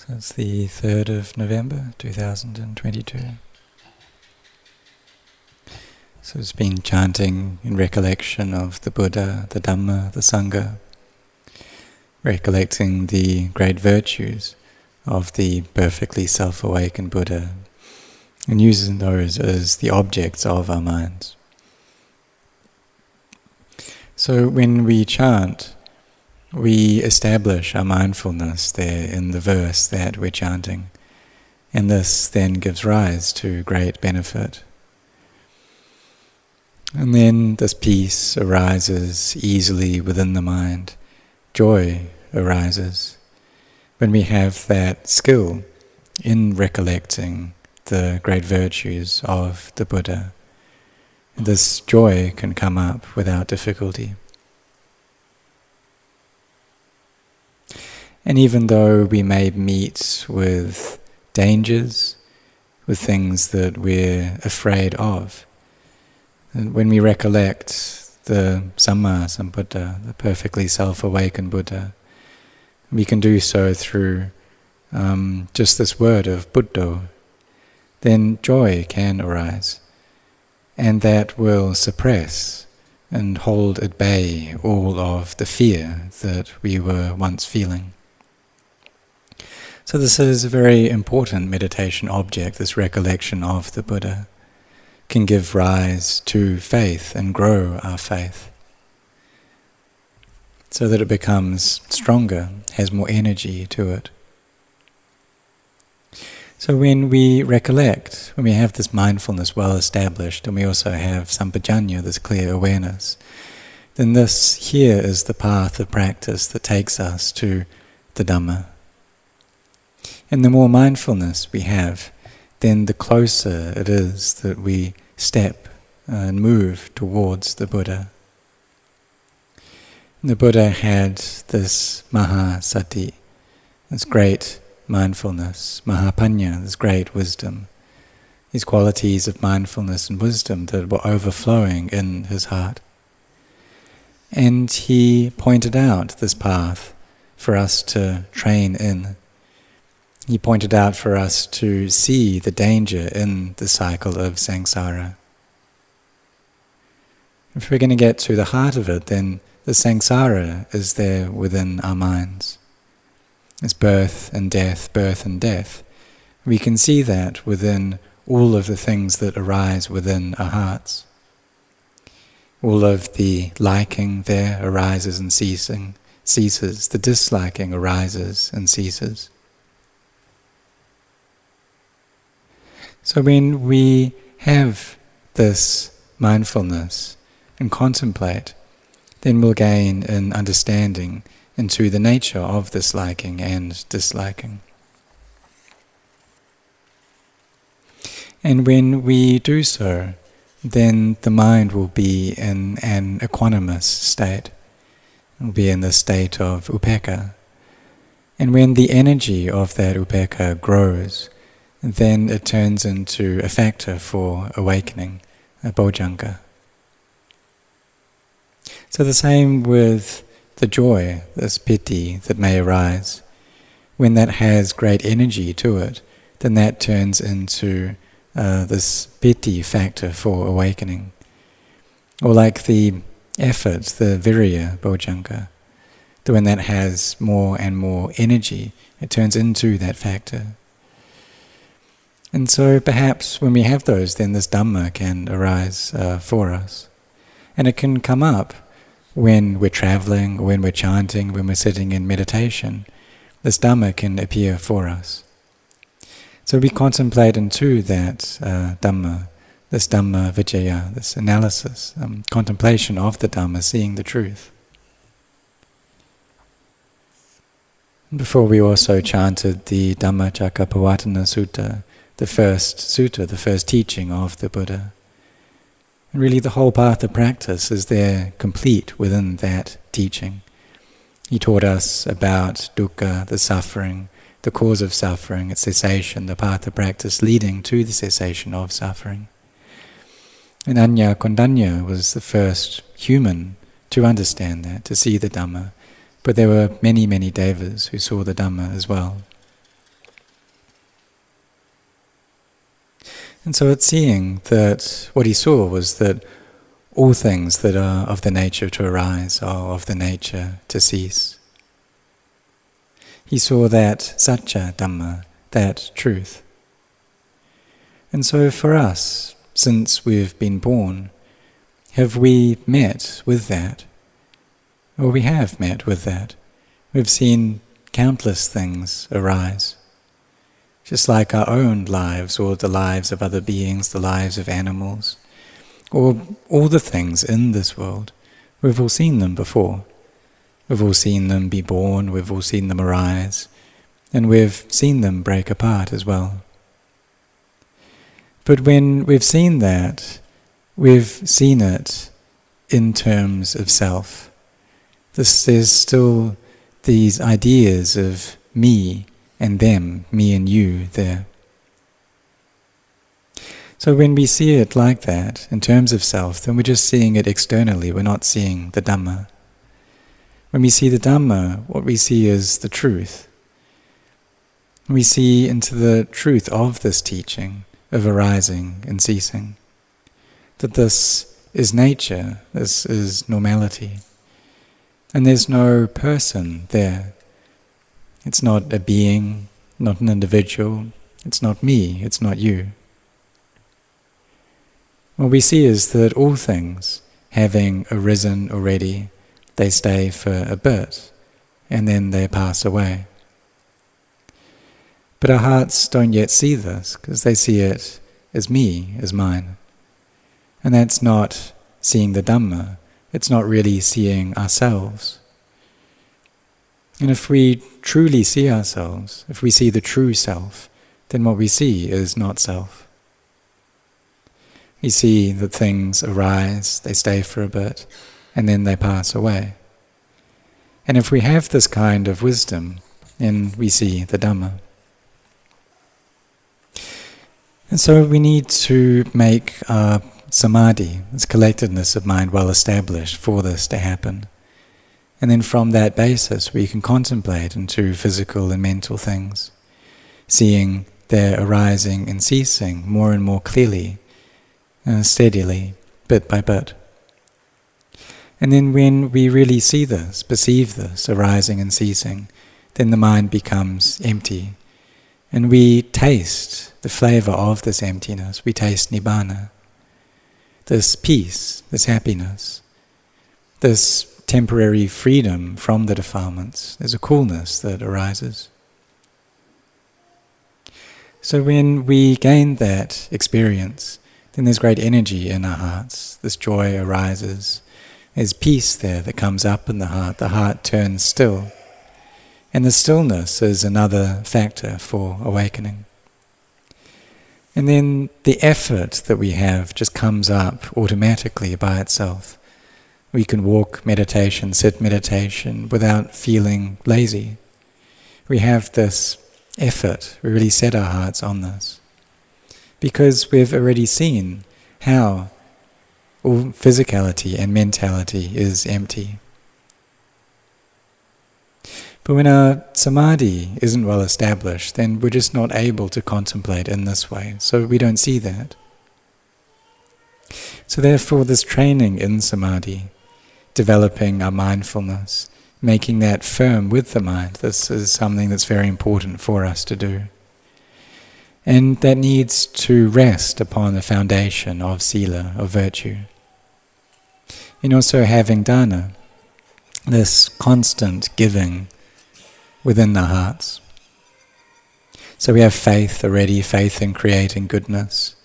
So it's the 3rd of November 2022. So it's been chanting in recollection of the Buddha, the Dhamma, the Sangha, recollecting the great virtues of the perfectly self-awakened Buddha, and using those as the objects of our minds. So when we chant, we establish our mindfulness there in the verse that we're chanting, and this then gives rise to great benefit. And then this peace arises easily within the mind. Joy arises when we have that skill in recollecting the great virtues of the Buddha. And this joy can come up without difficulty. And even though we may meet with dangers, with things that we're afraid of, and when we recollect the Samma Sambuddha, the perfectly self-awakened Buddha, we can do so through just this word of Buddha, then joy can arise, and that will suppress and hold at bay all of the fear that we were once feeling. So this is a very important meditation object, this recollection of the Buddha. Can give rise to faith and grow our faith, so that it becomes stronger, has more energy to it. So when we recollect, when we have this mindfulness well established, and we also have sampajanya, this clear awareness, then this here is the path of practice that takes us to the Dhamma. And the more mindfulness we have, then the closer it is that we step and move towards the Buddha. The Buddha had this mahasati, this great mindfulness, mahapanya, this great wisdom, these qualities of mindfulness and wisdom that were overflowing in his heart. And he pointed out this path for us to train in. He pointed out for us to see the danger in the cycle of samsara. If we're going to get to the heart of it, then the samsara is there within our minds. It's birth and death, birth and death. We can see that within all of the things that arise within our hearts. All of the liking there arises and ceases. The disliking arises and ceases. So when we have this mindfulness and contemplate, then we'll gain an understanding into the nature of this liking and disliking. And when we do so, then the mind will be in an equanimous state. It will be in the state of upekkha. And when the energy of that upekkha grows, then it turns into a factor for awakening, a bojjhanga. So the same with the joy, this piti that may arise. When that has great energy to it, then that turns into this piti factor for awakening. Or like the effort, the virya bojjhanga, that when that has more and more energy, it turns into that factor. And so perhaps when we have those, then this Dhamma can arise for us. And it can come up when we're traveling, or when we're chanting, when we're sitting in meditation. This Dhamma can appear for us. So we contemplate into that Dhamma, this Dhamma Vijaya, this analysis, contemplation of the Dhamma, seeing the truth. Before we also chanted the Dhammacakkappavattana Sutta, the first sutta, the first teaching of the Buddha. And really the whole path of practice is there complete within that teaching. He taught us about dukkha, the suffering, the cause of suffering, its cessation, the path of practice leading to the cessation of suffering. And Anya Kondanya was the first human to understand that, to see the Dhamma. But there were many, many devas who saw the Dhamma as well. And so it's seeing that what he saw was that all things that are of the nature to arise are of the nature to cease. He saw that satcha Dhamma, that truth. And so for us, since we've been born, have we met with that? Well, we have met with that. We've seen countless things arise. Just like our own lives, or the lives of other beings, the lives of animals, or all the things in this world, we've all seen them before. We've all seen them be born, we've all seen them arise, and we've seen them break apart as well. But when we've seen that, we've seen it in terms of self. There's still these ideas of me and them, me and you there. So when we see it like that, in terms of self, then we're just seeing it externally, we're not seeing the Dhamma. When we see the Dhamma, what we see is the truth. We see into the truth of this teaching, of arising and ceasing. That this is nature, this is normality. And there's no person there. It's not a being, not an individual, it's not me, it's not you. What we see is that all things, having arisen already, they stay for a bit, and then they pass away. But our hearts don't yet see this, because they see it as me, as mine. And that's not seeing the Dhamma, it's not really seeing ourselves. And if we truly see ourselves, if we see the true self, then what we see is not self. We see that things arise, they stay for a bit, and then they pass away. And if we have this kind of wisdom, then we see the Dhamma. And so we need to make our samadhi, this collectedness of mind, well established for this to happen. And then from that basis we can contemplate into physical and mental things, seeing their arising and ceasing more and more clearly, steadily, bit by bit. And then when we really see this, perceive this arising and ceasing, then the mind becomes empty. And we taste the flavor of this emptiness, we taste nibbana, this peace, this happiness, this temporary freedom from the defilements. There's a coolness that arises. So when we gain that experience, then there's great energy in our hearts. This joy arises. There's peace there that comes up in the heart turns still. And the stillness is another factor for awakening. And then the effort that we have just comes up automatically by itself. We can walk meditation, sit meditation without feeling lazy. We have this effort, we really set our hearts on this. Because we've already seen how all physicality and mentality is empty. But when our samadhi isn't well established, then we're just not able to contemplate in this way, so we don't see that. So therefore this training in samadhi, developing our mindfulness, making that firm with the mind, this is something that's very important for us to do. And that needs to rest upon the foundation of sila, of virtue. And also having dana, this constant giving within the hearts. So we have faith already, faith in creating goodness,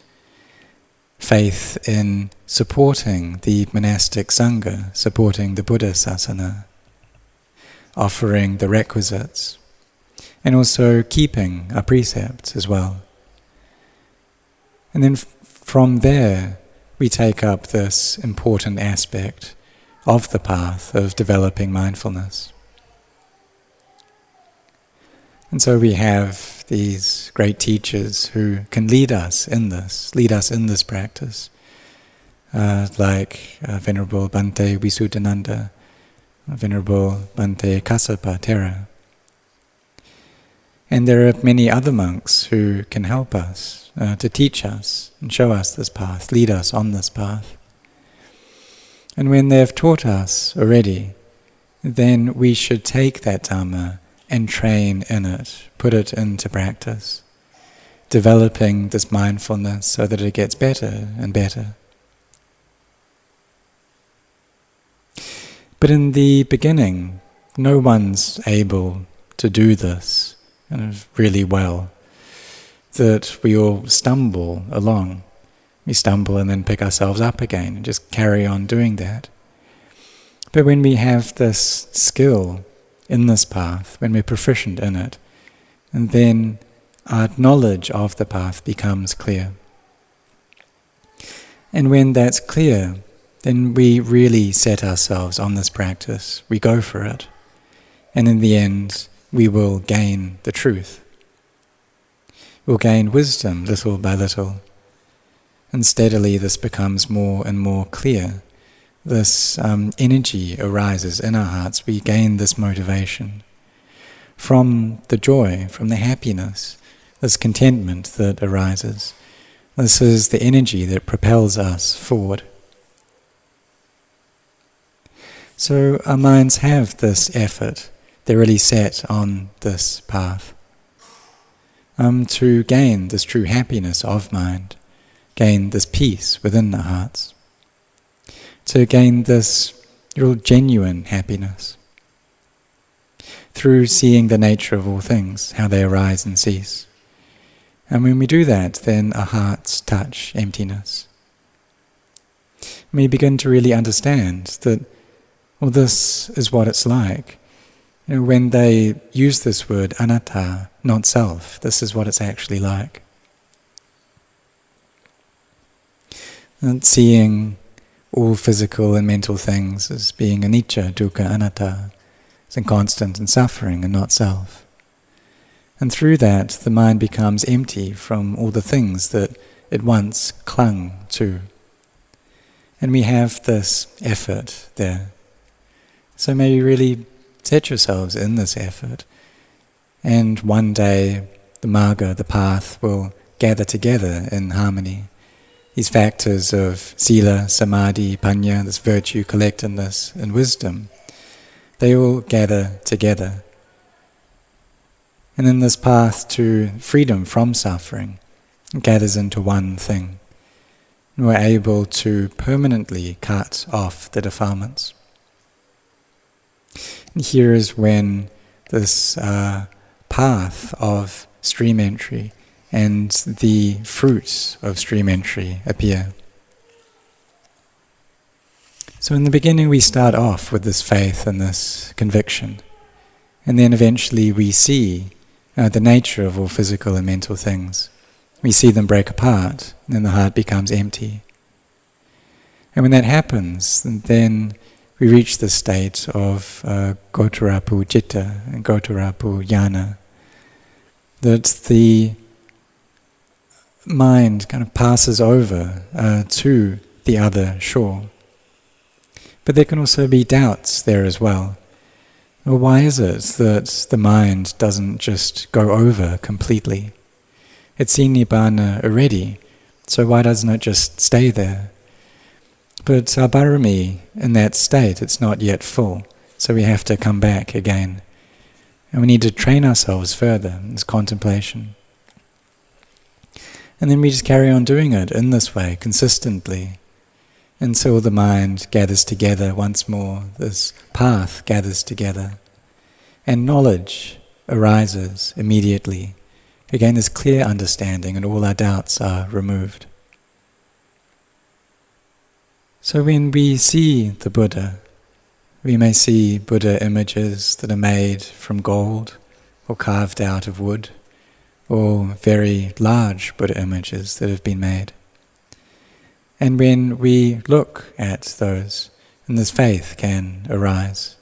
faith in supporting the monastic sangha, supporting the Buddha sasana, offering the requisites, and also keeping our precepts as well. And then from there we take up this important aspect of the path of developing mindfulness. And so we have these great teachers who can lead us in this practice, like Venerable Bhante Visuddhananda, Venerable Bhante Kassapa Thera. And there are many other monks who can help us, to teach us and show us this path, lead us on this path. And when they've taught us already, then we should take that Dhamma and train in it, put it into practice, developing this mindfulness so that it gets better and better. But in the beginning, no one's able to do this kind of really well, that we all stumble along. We stumble and then pick ourselves up again and just carry on doing that. But when we have this skill in this path, when we're proficient in it, and then our knowledge of the path becomes clear. And when that's clear, then we really set ourselves on this practice. We go for it. And in the end, we will gain the truth. We'll gain wisdom little by little. And steadily this becomes more and more clear. This energy arises in our hearts. We gain this motivation from the joy, from the happiness, this contentment that arises. This is the energy that propels us forward. So our minds have this effort. They're really set on this path to gain this true happiness of mind, gain this peace within our hearts, to gain this real genuine happiness through seeing the nature of all things, how they arise and cease. And when we do that, then our hearts touch emptiness. And we begin to really understand that, well, this is what it's like. You know, when they use this word, anatta, not self, this is what it's actually like. And seeing all physical and mental things as being anicca, dukkha, anatta, as inconstant and suffering and not self. And through that, the mind becomes empty from all the things that it once clung to. And we have this effort there. So may you really set yourselves in this effort. And one day, the marga, the path, will gather together in harmony. These factors of sila, samadhi, panya, this virtue, collectedness, and wisdom, they all gather together. And then this path to freedom from suffering gathers into one thing. And we're able to permanently cut off the defilements. And here is when this path of stream entry and the fruits of stream entry appear. So in the beginning we start off with this faith and this conviction, and then eventually we see the nature of all physical and mental things. We see them break apart, and then the heart becomes empty. And when that happens, then we reach the state of Gotarapu Citta and Gotarapu Jnana, that the mind kind of passes over to the other shore. But there can also be doubts there as well. Well, why is it that the mind doesn't just go over completely? It's seen Nibbana already, so why doesn't it just stay there? But our barami, in that state, it's not yet full, so we have to come back again. And we need to train ourselves further in this contemplation. And then we just carry on doing it in this way, consistently, until the mind gathers together once more, this path gathers together, and knowledge arises immediately. Again, this clear understanding, and all our doubts are removed. So when we see the Buddha, we may see Buddha images that are made from gold or carved out of wood, or very large Buddha images that have been made. And when we look at those, and this faith can arise.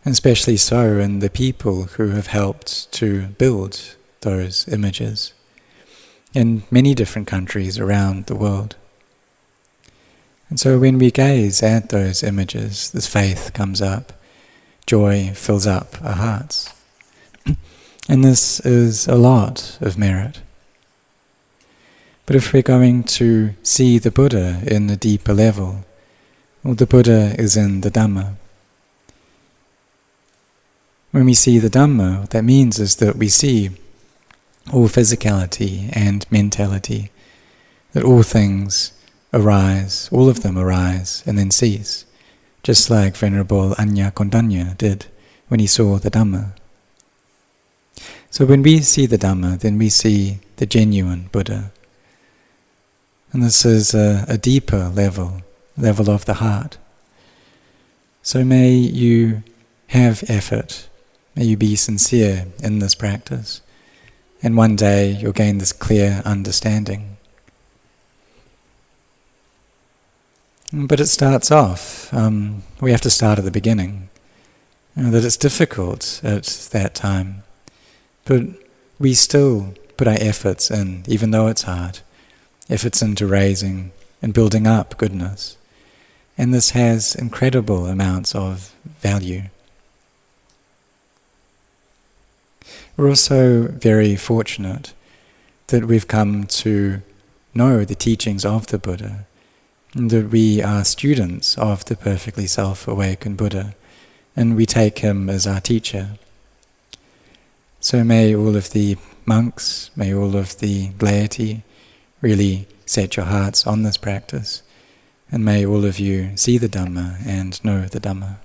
And especially so in the people who have helped to build those images in many different countries around the world. And so when we gaze at those images, this faith comes up joy fills up our hearts. And this is a lot of merit. But if we're going to see the Buddha in a deeper level, well, the Buddha is in the Dhamma. When we see the Dhamma, what that means is that we see all physicality and mentality, that all things arise, all of them arise and then cease, just like Venerable Anya Kondanya did when he saw the Dhamma. So when we see the Dhamma, then we see the genuine Buddha. And this is a deeper level of the heart. So may you have effort, may you be sincere in this practice, and one day you'll gain this clear understanding. But it starts off, we have to start at the beginning, that it's difficult at that time, but we still put our efforts in, even though it's hard, efforts into raising and building up goodness. And this has incredible amounts of value. We're also very fortunate that we've come to know the teachings of the Buddha, and that we are students of the perfectly self-awakened Buddha, and we take him as our teacher. So may all of the monks, may all of the laity really set your hearts on this practice, and may all of you see the Dhamma and know the Dhamma.